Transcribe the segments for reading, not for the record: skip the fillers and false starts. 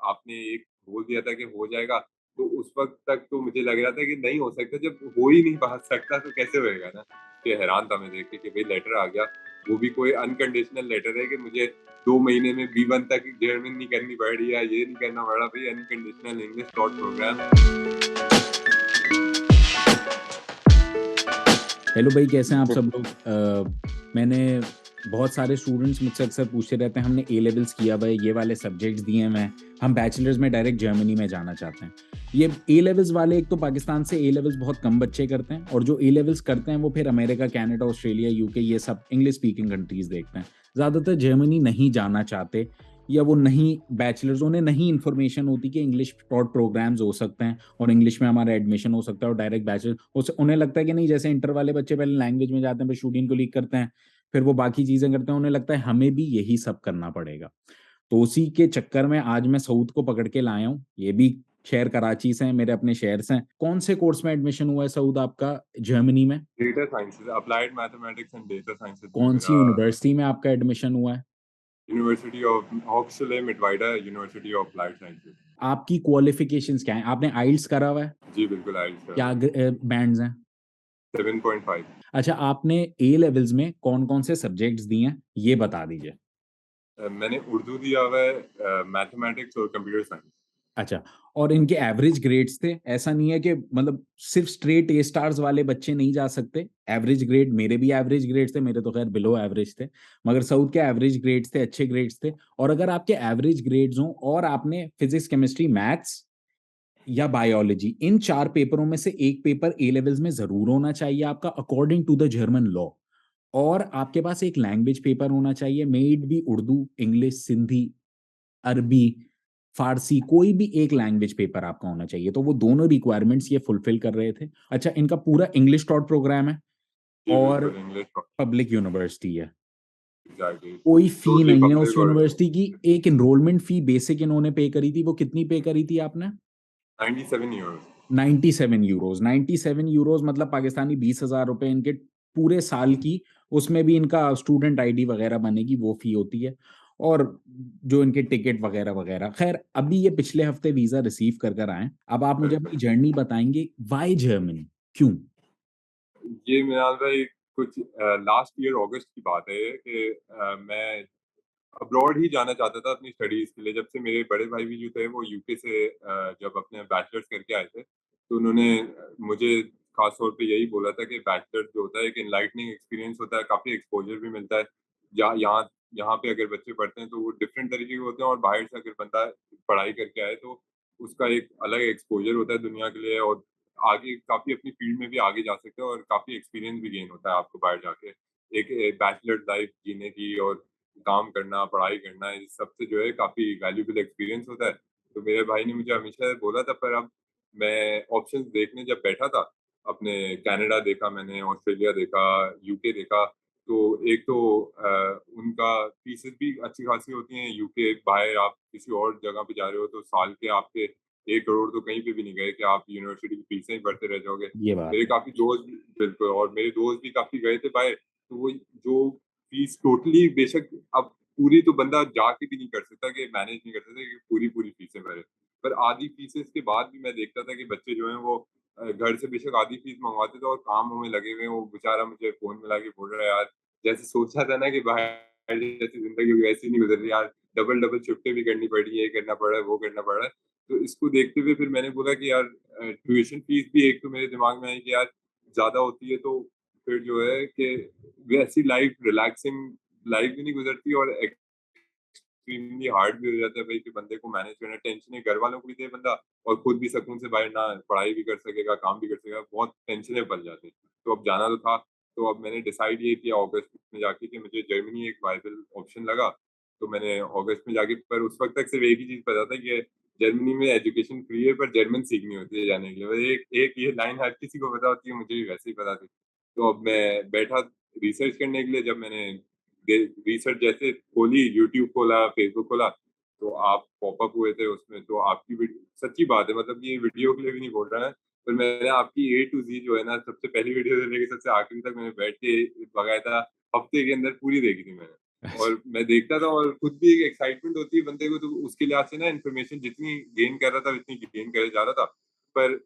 आपने एक बोल दिया था कि हो जाएगा, तो उस वक़्त तक तो मुझे लग रहा था कि नहीं हो सकता, जब हो ही नहीं पा सकता तो कैसे होएगा ना? कि हैरान था मैं देख के कि भई लेटर आ गया, वो भी कोई अनकंडीशनल लेटर है कि मुझे 2 महीने में B1 तक जर्मन नहीं करनी पड़ रही है, ये नहीं करना पड़ रहा, भई unconditional English taught program. Hello भाई, कैसे हैं आप तो सब लोग। मैंने बहुत सारे स्टूडेंट्स मुझसे अक्सर पूछते रहते हैं, हमने ए लेवल्स किया हुआ है, ये वाले सब्जेक्ट्स दिए हैं, हम बैचलर्स में डायरेक्ट जर्मनी में जाना चाहते हैं। ये ए लेवल्स वाले, एक तो पाकिस्तान से ए लेवल्स बहुत कम बच्चे करते हैं, और जो ए लेवल्स करते हैं वो फिर अमेरिका, कनाडा, ऑस्ट्रेलिया, यूके, ये सब इंग्लिश स्पीकिंग कंट्रीज देखते हैं। ज़्यादातर जर्मनी नहीं जाना चाहते, या वो नहीं, बैचलर्स उन्हें नहीं इन्फॉर्मेशन होती कि इंग्लिश टॉट प्रोग्राम्स हो सकते हैं और इंग्लिश में हमारा एडमिशन हो सकता है और डायरेक्ट बैचलर। उन्हें लगता है कि नहीं, जैसे इंटर वाले बच्चे पहले लैंग्वेज में जाते हैं, फिर स्टूडेंट को लीक करते हैं, फिर वो बाकी चीजें करते हैं, उन्हें लगता है हमें भी यही सब करना पड़ेगा। तो उसी के चक्कर में आज मैं सऊद को पकड़ के लाया हूँ। ये भी शहर कराची से है, मेरे अपने शहर से हैं। कौन से कोर्स में एडमिशन हुआ है सऊद आपका, जर्मनी में? Data sciences, applied mathematics and data sciences में कौन सी मेरा यूनिवर्सिटी में आपका एडमिशन हुआ है? यूनिवर्सिटी ऑफ हॉक्सले Mittweida, university of applied sciences. आपकी क्वालिफिकेशंस क्या है? आपने आइल्स करा हुआ है? जी, बिल्कुल आइल्स का क्या है। बैंड्स हैं? 7.5। अच्छा, आपने ए लेवल्स में कौन कौन से सब्जेक्ट्स दिए हैं, ये बता दीजिए। मैंने उर्दू दिया हुआ है, मैथमेटिक्स और कंप्यूटर साइंस। अच्छा, और इनके एवरेज ग्रेड्स थे? ऐसा नहीं है कि मतलब सिर्फ स्ट्रेट ए स्टार्स वाले बच्चे नहीं जा सकते। एवरेज ग्रेड, मेरे भी एवरेज ग्रेड्स थे, मेरे तो खैर बिलो एवरेज थे, मगर सऊद के एवरेज ग्रेड्स थे, अच्छे ग्रेड्स थे। और अगर आपके एवरेज ग्रेड्स हों और आपने फिजिक्स, केमिस्ट्री, मैथ्स या बायोलॉजी, इन 4 पेपरों में से एक पेपर ए लेवल्स में ज़रूर होना चाहिए आपका, according to the German law. और आपके पास एक लैंग्वेज पेपर होना चाहिए, may it be Urdu, English, Sindhi, Arabi, Farsi, कोई भी एक लैंग्वेज पेपर आपका होना चाहिए। तो वो दोनों रिक्वायरमेंट्स ये फुलफिल कर रहे थे। अच्छा, इनका पूरा इंग्लिश टॉट प्रोग्राम है जी, और बिल्कुल इंग्लिश। पब्लिक यूनिवर्सिटी है। एग्ज़ैक्टली, कोई फी टोटली नहीं है उस पब्लिक और यूनिवर्सिटी की। एक एनरोलमेंट फी बेसिक इन्होंने पे करी थी, वो कितनी पे करी थी आपने? 97 यूरोज़। 97 यूरोज। 97 यूरोज मतलब पाकिस्तानी 20,000 रुपए इनके पूरे साल की। उसमें भी इनका स्टूडेंट आईडी वगैरह बनेगी, वो फी होती है। और जो इनके टिकट वगैरह वगैरह, खैर अभी ये पिछले हफ्ते वीजा रिसीव कर कर आए। अब आप मुझे बिल्कुल। अपनी जर्नी बताएंगे, वाई जर्मनी, क्यों? ये मेरा भाई कुछ लास्ट ईयर अगस्त की बात है ये कि मैं अब्रॉड ही जाना चाहता था अपनी स्टडीज़ के लिए। जब से मेरे बड़े भाई भी जो थे वो यूके से जब अपने बैचलर्स करके आए थे, तो उन्होंने मुझे ख़ास तौर पे यही बोला था कि बैचलर्स जो होता है एक एनलाइटनिंग एक्सपीरियंस होता है, काफ़ी एक्सपोज़र भी मिलता है। जहाँ यहाँ यहाँ पे अगर बच्चे पढ़ते हैं तो वो डिफरेंट तरीके के होते हैं, और बाहर से अगर बंदा पढ़ाई करके आए तो उसका एक अलग एक्सपोज़र होता है दुनिया के लिए, और आगे काफ़ी अपनी फ़ील्ड में भी आगे जा सकते हैं, और काफ़ी एक्सपीरियंस भी गेन होता है आपको बाहर जाके। एक बैचलर लाइफ़ जीने की और काम करना, पढ़ाई करना, इस सबसे जो है काफ़ी वैल्यूएबल एक्सपीरियंस होता है। तो मेरे भाई ने मुझे हमेशा बोला था, पर अब मैं ऑप्शंस देखने जब बैठा था, अपने कनाडा देखा मैंने, ऑस्ट्रेलिया देखा, यूके देखा, तो एक तो उनका फीसेस भी अच्छी खासी होती हैं। यूके बाहर आप किसी और जगह पे जा रहे हो तो साल के आपके 1 करोड़ तो कहीं पे भी नहीं गए कि आप यूनिवर्सिटी की फीसें ही भरते रह जाओगे। ये बात मेरे है। काफ़ी दोस्त बिल्कुल, और मेरे दोस्त भी काफ़ी गए थे बाहर, तो वो जो फीस टोटली बेशक अब पूरी तो बंदा जाके भी नहीं कर सकता कि मैनेज नहीं कर सकता कि पूरी-पूरी फीसें भरे। पर आधी फीसेस के बाद भी मैं देखता था कि बच्चे जो हैं वो घर से बेशक आधी फीस मँगवाते थे और कामों में लगे हुए हैं। वो बेचारा मुझे फ़ोन मिला के बोल रहा है, यार जैसे सोचा था ना कि बाहर जैसी ज़िंदगी होगी वैसी नहीं गुज़र रही यार, डबल-डबल शिफ्टें भी करनी पड़ रही है, ये करना पड़ रहा है, वो करना पड़ रहा है। तो इसको देखते हुए फिर मैंने बोला कि यार ट्यूशन फीस भी एक तो मेरे दिमाग में आई कि यार ज़्यादा होती है, तो फिर जो है कि वैसी लाइफ रिलैक्सिंग लाइफ भी नहीं गुज़रती, और एक्सट्रीमली हार्ड भी हो जाता है भाई कि बंदे को मैनेज करना, टेंशनें घर वालों को भी दे बंदा, और खुद भी सुकून से बाहर ना पढ़ाई भी कर सकेगा, काम भी कर सकेगा, बहुत टेंशनें पड़ जाती हैं। तो अब जाना तो था, तो अब मैंने डिसाइड ये किया अगस्त में जाके कि मुझे जर्मनी एक वायबल ऑप्शन लगा। तो मैंने अगस्त में जाके, पर उस वक़्त तक सिर्फ़ एक ही चीज़ पता था कि जर्मनी में एजुकेशन फ्री है, पर जर्मन सीखनी होती है जाने के लिए। बस एक एक ये लाइन हर किसी को पता होती है, मुझे भी वैसे ही पता थी। तो अब मैं बैठा रिसर्च करने के लिए, जब मैंने रिसर्च जैसे खोली, यूट्यूब खोला, फेसबुक खोला, तो आप पॉपअप हुए थे उसमें, तो आपकी सच्ची बात है, मतलब ये वीडियो के लिए भी नहीं बोल रहा है, पर मैंने आपकी ए टू ज़ी जो है ना, सबसे पहली वीडियो से लेके सबसे आखिरी तक मैंने बैठ के बाकायदा हफ्ते के अंदर पूरी देखी थी मैंने। और मैं देखता था और खुद भी एक एक्साइटमेंट होती है बंदे को, तो उसके लिहाज से ना इन्फॉर्मेशन जितनी गेन कर रहा था उतनी गेन करे जा रहा था। पर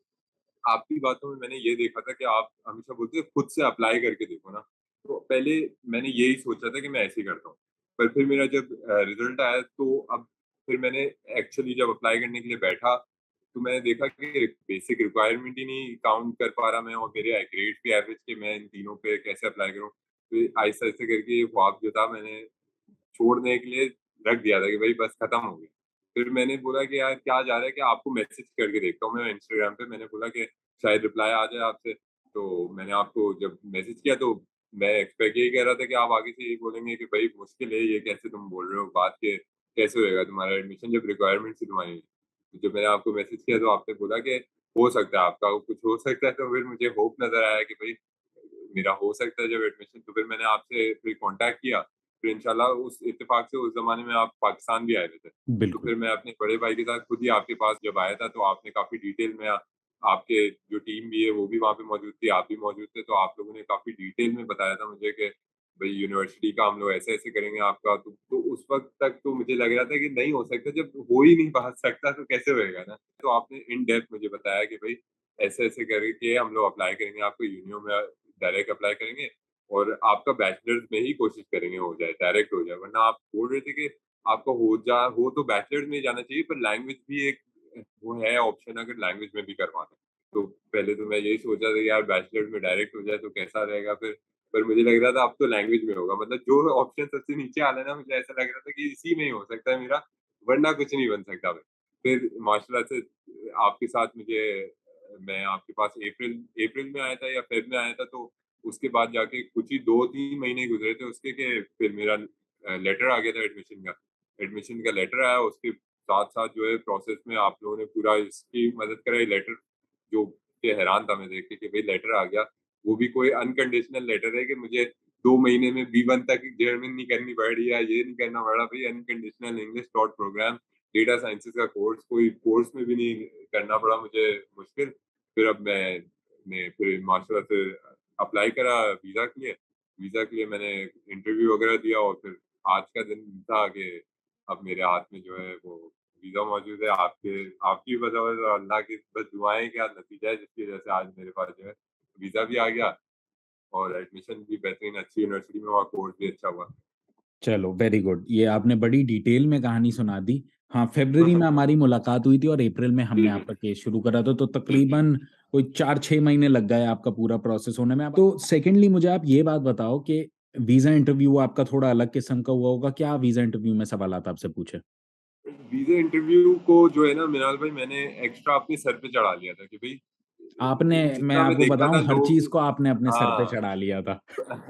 आपकी बातों में मैंने ये देखा था कि आप हमेशा बोलते हैं खुद से अप्लाई करके देखो ना। तो पहले मैंने यही सोचा था कि मैं ऐसे ही करता हूँ। पर फिर मेरा जब रिज़ल्ट आया तो अब फिर मैंने एक्चुअली जब अप्लाई करने के लिए बैठा, तो मैंने देखा कि बेसिक रिक्वायरमेंट ही नहीं काउंट कर पा रहा मैं, और मेरे ग्रेड्स भी एवरेज के, मैं इन तीनों पे कैसे अप्लाई करूँ? फिर आहिस्ता-आहिस्ता करके ये ख्वाब जो था मैंने छोड़ने के लिए रख दिया था कि भाई बस खत्म हो गया। फिर मैंने बोला कि यार क्या जा रहा है कि आपको मैसेज करके देखता हूँ मैं इंस्टाग्राम पे, मैंने बोला कि शायद रिप्लाई आ जाए आपसे। तो मैंने आपको जब मैसेज किया तो मैं एक्सपेक्ट यही कर रहा था कि आप आगे से यही बोलेंगे कि भाई मुश्किल है ये, कैसे तुम बोल रहे हो बात के, कैसे होएगा तुम्हारा एडमिशन जब रिक्वायरमेंट्स ही तुम्हारी नहीं। तो जब मैंने आपको मैसेज किया तो आपने बोला कि हो सकता है आपका कुछ हो सकता है, तो फिर मुझे होप नज़र आया कि भाई मेरा हो सकता है जब एडमिशन, तो फिर मैंने आपसे फिर कॉन्टैक्ट किया। फिर इंशाल्लाह उस इत्तेफ़ाक से उस ज़माने में आप पाकिस्तान भी आए हुए थे। तो बिल्कुल। फिर मैं अपने बड़े भाई के साथ खुद ही आपके पास जब आया था, तो आपने काफ़ी डिटेल में आपके जो टीम भी है वो भी वहाँ पे मौजूद थी, आप भी मौजूद थे, तो आप लोगों ने काफ़ी डिटेल में बताया था मुझे कि भई यूनिवर्सिटी का हम लोग ऐसे-ऐसे करेंगे आपका। तो उस वक़्त तक तो मुझे लग रहा था कि नहीं हो सकता, जब हो ही नहीं पा सकता तो कैसे होएगा ना? तो आपने इन डेप्थ मुझे बताया कि भई ऐसे-ऐसे करके हम लोग अप्लाई करेंगे, आपको यूनियो में डायरेक्ट अप्लाई करेंगे और आपका बैचलर्स में ही कोशिश करेंगे हो जाए, डायरेक्ट हो जाए। वरना आप बोल रहे थे कि आपका हो तो बैचलर्स में ही जाना चाहिए, पर लैंग्वेज भी एक वो है ऑप्शन, अगर लैंग्वेज में भी करवाना है। तो पहले तो मैं यही सोचा था कि यार बैचलर्स में डायरेक्ट हो जाए तो कैसा रहेगा फिर, पर मुझे लग रहा था अब तो लैंग्वेज में होगा। मतलब जो ऑप्शन सबसे नीचे आ रहा है ना, मुझे ऐसा लग रहा था कि इसी में ही हो सकता है मेरा, वरना कुछ नहीं बन सकता मैं। फिर माशाल्लाह से आपके साथ मुझे मैं आपके पास अप्रैल अप्रैल में आया था या फ़ेब में आया था, तो उसके बाद जाके कुछ ही 2-3 महीने गुज़रे थे उसके कि फिर मेरा लेटर आ गया था एडमिशन का। एडमिशन का लेटर आया, उसके साथ-साथ जो है प्रोसेस में आप लोगों ने पूरा इसकी मदद कराई, लेटर जो कि हैरान था मैं देख के कि भई लेटर आ गया। वो भी कोई अनकंडीशनल लेटर है कि मुझे 2 महीने में B1 तक जर्मन नहीं करनी पड़ रही है, ये नहीं करना पड़ रहा, भई unconditional English taught program, data sciences का कोर्स, कोई कोर्स में भी नहीं करना पड़ा मुझे मुश्किल। फिर अब मैं फिर माशाल्लाह से अप्लाई करा वीज़ा के लिए मैंने इंटरव्यू वगैरह दिया, और फिर आज का दिन था कि अब मेरे हाथ में जो है वो वीज़ा मौजूद है। आपकी बदौलत और अल्लाह की बस दुआएँ का नतीजा है, जिसकी वजह से आज मेरे पास जो है वीज़ा भी आ गया और एडमिशन भी बेहतरीन अच्छी यूनिवर्सिटी में हुआ, कोर्स भी अच्छा हुआ। चलो वेरी गुड। ये आपने बड़ी डिटेल में कहानी सुना दी। हाँ, फ़रवरी में हमारी मुलाकात हुई थी और अप्रैल में जी, हमने जी। आपका केस शुरू करा था, तो तकरीबन कोई 4-6 महीने लग गए आपका पूरा प्रोसेस होने में। तो सेकंडली मुझे आप ये बात बताओ कि वीज़ा इंटरव्यू आपका थोड़ा अलग किस्म का हुआ होगा, क्या वीज़ा इंटरव्यू में सवालात आपसे पूछे? वीज़ा इंटरव्यू को जो है ना मिनाल भाई, मैंने एक्स्ट्रा अपने सर पे चढ़ा लिया था कि भई आपने मैं जितना मैं आपको देखता था बताऊँ हर लोग। चीज़ को आपने अपने सर पे हाँ। चढ़ा लिया था।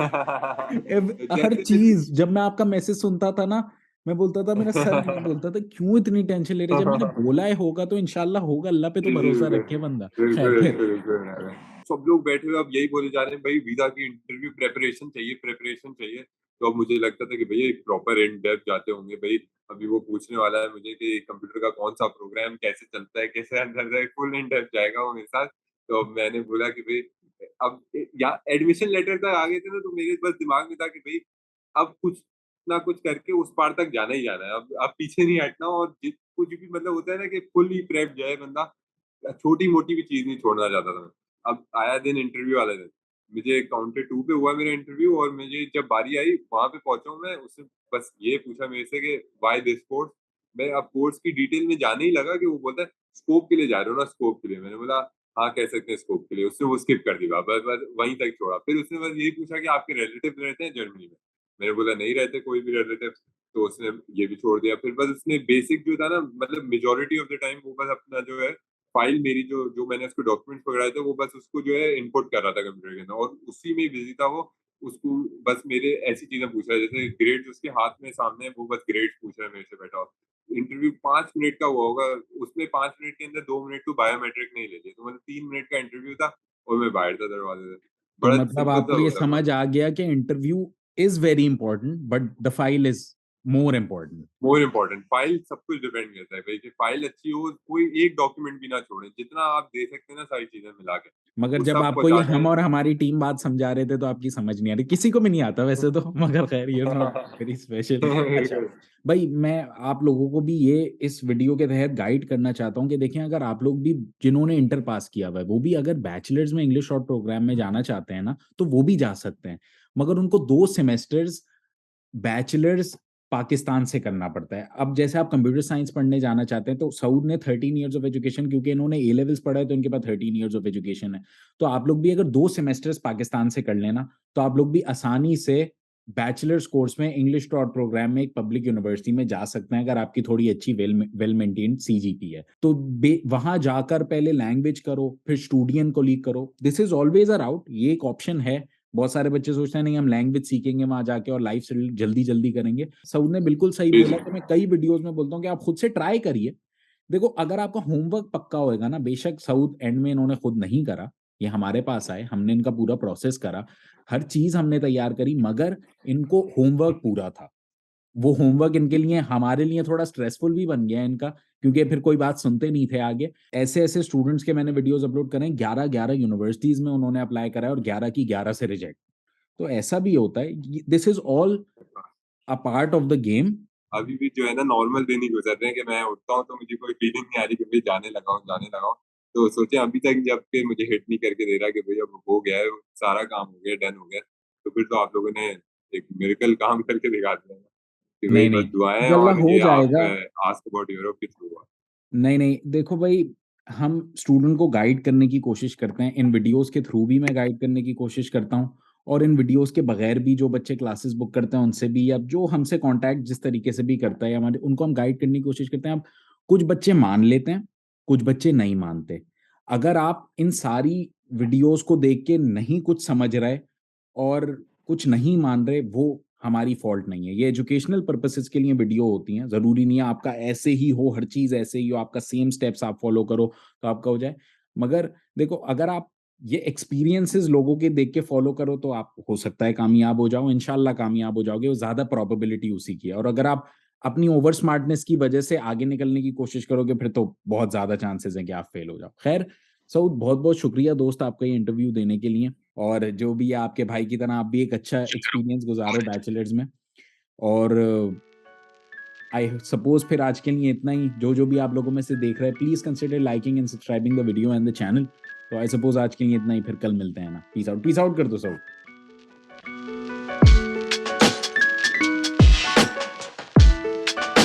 हर जैसे मैं चीज़ जब मैं आपका मैसेज सुनता था ना, मैं बोलता था मेरा सर यही बोलता था क्यों इतनी टेंशन ले रहे? जब मैंने बोला है होगा तो इंशाल्लाह होगा, अल्लाह पे तो जी, जी, भरोसा बिल्कुल। रखे बंदा। बिल्कुल, खैर फिर बिल्कुल, बिल्कुल। सब लोग बैठे हुए अब यही बोले जा रहे हैं भाई वीज़ा की इंटरव्यू प्रिपरेशन चाहिए, प्रिपरेशन चाहिए। तो अब मुझे लगता था कि भैया एक प्रॉपर इन डेप्थ जाते होंगे भई, अभी वो पूछने वाला है मुझे कि कंप्यूटर का कौन-सा प्रोग्राम कैसे चलता है, कैसे अंदर जाए, फुल इन डेप्थ जाएगा वो मेरे साथ। तो अब मैंने बोला कि भई अब या एडमिशन लेटर तक आ गए थे ना, तो मेरे बस दिमाग में था कि भई अब कुछ ना कुछ करके उस पार तक जाना ही जाना है। अब पीछे नहीं हटना, और कुछ भी मतलब होता है ना कि फुली प्रेप्ड जाए बंदा, छोटी-मोटी भी चीज़ नहीं छोड़ना चाहता था मैं। अब आया दिन इंटरव्यू वाला दिन, मुझे काउंटर 2 पे हुआ मेरा इंटरव्यू, और मुझे जब बारी आई वहाँ पे पहुँचा हूँ मैं, उसने बस ये पूछा मेरे से कि व्हाई दिस कोर्स? मैं अब कोर्स की डिटेल में जाने ही लगा कि वो बोलता है स्कोप के लिए जा रहे हो ना, स्कोप के लिए। मैंने बोला हाँ, कह सकते हैं स्कोप के लिए। उसने वो स्किप कर दी बात, बस वहीं तक छोड़ा। फिर उसने बस यही पूछा कि आपके रिलेटिव रहते हैं जर्मनी में? मैंने बोला नहीं रहते कोई भी रिलेटिव। तो उसने ये भी छोड़ दिया। फिर बस उसने बेसिक जो था ना, मतलब मेजॉरिटी ऑफ द टाइम वो बस अपना जो है फाइल मेरी जो जो मैंने उसको डॉक्यूमेंट्स पकड़ाए थे, वो बस उसको जो है इनपुट कर रहा था कंप्यूटर के अंदर, और उसी में ही बिज़ी था वो। उसको बस मेरे ऐसी चीज़ें पूछ रहा है, जैसे ग्रेड्स उसके हाथ में सामने है, वो बस ग्रेड्स पूछ रहा है मेरे से बैठा हुआ। इंटरव्यू 5 मिनट का हुआ होगा, उसमें 5 मिनट के अंदर 2 मिनट तो बायोमेट्रिक ने ही ले लिए। तो मतलब 3 मिनट का इंटरव्यू था और मैं बाहर था दरवाज़े से। तो बड़ा मतलब सिंपल सा आपको ये हुआ था। समझ आ गया कि interview is very important but the file is more important. More important file सब कुछ डिपेंड करता है भाई कि फाइल अच्छी हो, कोई एक डॉक्यूमेंट भी ना छोड़े, जितना आप दे सकते हैं ना सारी चीजें मिला के मगर वो जब सब आपको ये पहुंचा हम दें। और हमारी टीम बात समझा रहे थे तो आपकी समझ नहीं आ रही, किसी को भी नहीं आता वैसे तो, मगर खैर ये नॉट वेरी स्पेशल। अच्छा बिल्कुल। भाई, मैं आप लोगों को भी ये इस वीडियो के तहत गाइड करना चाहता हूँ कि देखें, अगर आप लोग भी जिन्होंने इंटर पास किया हुआ है वो भी अगर बैचलर्स में इंग्लिश शॉर्ट प्रोग्राम में जाना चाहते हैं ना, तो वो भी जा सकते हैं, मगर उनको 2 सेमेस्टर्स बैचलर्स पाकिस्तान से करना पड़ता है। अब जैसे आप कंप्यूटर साइंस पढ़ने जाना चाहते हैं तो सऊद ने 13 ईयर्स ऑफ एजुकेशन, क्योंकि इन्होंने ए लेवल्स पढ़ा है तो इनके पास 13 ईयर्स ऑफ एजुकेशन है। तो आप लोग भी अगर 2 सेमेस्टर्स पाकिस्तान से कर लेना तो आप लोग भी आसानी से बैचलर्स कोर्स में इंग्लिश शॉर्ट प्रोग्राम में एक पब्लिक यूनिवर्सिटी में जा सकते हैं, अगर आपकी थोड़ी अच्छी वेल मेंटेन्ड सीजीपी है तो। वहां जाकर पहले लैंग्वेज करो, फिर स्टूडियन को लीक करो, दिस इज ऑलवेज अ राउट, ये एक ऑप्शन है। बहुत सारे बच्चे सोचते हैं नहीं हम लैंग्वेज सीखेंगे वहां जाके और लाइफ सेटल जल्दी जल्दी करेंगे। सऊद ने बिल्कुल सही जी बोला जी। कि मैं कई वीडियोस में बोलता हूँ कि आप खुद से ट्राई करिए। देखो, अगर आपका होमवर्क पक्का होएगा ना, बेशक सऊद एंड में इन्होंने खुद नहीं करा, ये हमारे पास आए, हमने इनका पूरा प्रोसेस करा, हर चीज हमने तैयार करी, मगर इनको होमवर्क पूरा था। वो होमवर्क इनके लिए, हमारे लिए थोड़ा स्ट्रेसफुल भी बन गया इनका, क्योंकि फिर कोई बात सुनते नहीं थे आगे। ऐसे ऐसे स्टूडेंट्स के मैंने वीडियोस अपलोड करे, 11-11 यूनिवर्सिटीज में उन्होंने अप्लाई करा है और 11 की 11 से रिजेक्ट। तो ऐसा भी होता है, this is all a part of the game. अभी भी जो है ना नॉर्मल दिन ही गुजरते हैं कि मैं उठता हूँ तो मुझे कोई फीलिंग नहीं आ रही कि भाई जाने लगा हूँ जाने लगा हूँ। तो सोचे अभी तक जब के मुझे हिट नहीं करके दे रहा कि भाई अब हो गया है, सारा काम हो गया, डन हो गया, तो फिर तो आप लोगों ने एक मिरेकल काम करके दिखा दिया कि भाई नहीं नहीं, बस दुआएं इंशाल्लाह और हो ये आप जाएगा। आस्क अबाउट यूरोप के थ्रू हुआ। नहीं नहीं, देखो भाई, हम स्टूडेंट को गाइड करने की कोशिश करते हैं, इन वीडियोस के थ्रू भी मैं गाइड करने की कोशिश करता हूँ, और इन वीडियोस के बगैर भी जो बच्चे क्लासेस बुक करते हैं उनसे भी, या जो हमसे कांटेक्ट जिस तरीके से भी करता है हमारे, उनको हम गाइड करने की कोशिश करते हैं। अब कुछ बच्चे मान लेते हैं, कुछ बच्चे नहीं मानते। अगर आप इन सारी वीडियोस को देख के नहीं कुछ समझ रहे और कुछ नहीं मान रहे, वो हमारी फॉल्ट नहीं है। ये एजुकेशनल पर्पसेस के लिए वीडियो होती हैं, जरूरी नहीं है आपका ऐसे ही हो, हर चीज ऐसे ही हो, आपका सेम स्टेप्स आप फॉलो करो तो आपका हो जाए। मगर देखो, अगर आप ये एक्सपीरियंसेस लोगों के देख के फॉलो करो तो आप हो सकता है कामयाब हो जाओ, इंशाल्लाह कामयाब हो जाओगे, वो ज्यादा प्रोबेबिलिटी उसी की है। और अगर आप अपनी ओवर स्मार्टनेस की वजह से आगे निकलने की कोशिश करोगे फिर तो बहुत ज्यादा चांसेस हैं कि आप फेल हो जाओ। खैर सऊद, बहुत बहुत शुक्रिया दोस्त आपका ये इंटरव्यू देने के लिए, और जो भी है आपके भाई की तरह आप भी एक अच्छा एक्सपीरियंस गुजारो बैचलर्स में। और आई सपोज फिर आज के लिए इतना ही। जो जो भी आप लोगों में से देख रहे हैं, please consider liking and subscribing the video and the channel. तो आई सपोज आज के लिए इतना ही, फिर कल मिलते हैं ना। पीस आउट कर दो सब।